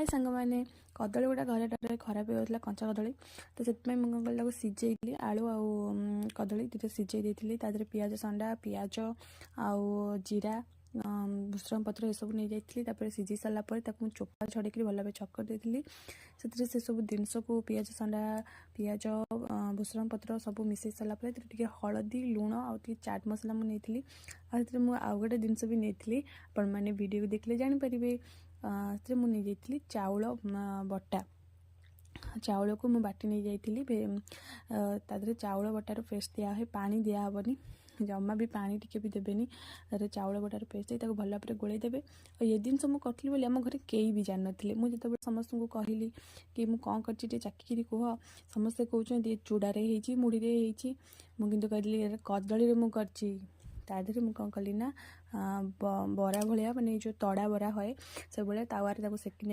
हाय सांग मैंने कदली गुड़ा घरे खराब हो जाता कंचा कदली तो से मुझे कल सिझे आलू आउ कदली दुटा सिझे देती तादे पियाज संडा पियाज आउ जीरा भूसंग पत्र ये सब नहीं जाती सिझी सारापर चोपा छड़े भल भाव चकर देती से सब जिनस को पियाज संडा पियाज भूसंग पत्र सब मिसई सारापर टे हलदी लुण आउ चाट मसला मुझे आउ गोटे जिनस भी नहीं आपण मैंने वीडियो देखले जानीपर से मुझे चाउल बटा चाउल को मुझे बाटी नहीं जाइली चाउल बटार पेस्ट दिया है पानी दिया हेनी जमा भी पानी टिके भी देवेनि चाउल बटार पेस्ट दे भल भाव गोल देवे और ये जिन मुझे करी बोली आम घर कई भी जान नी मुझे जो समस्त को कहली कि मुझे कौन कर चाकिरी कह समस्ते कहते चूड़ारे हो मुढ़ी मुझे कहली कदली मुझे तादेह मुझे कौन कली ना बरा भाया मानने जो तड़ा बरा हुए से भाया तावार सेकी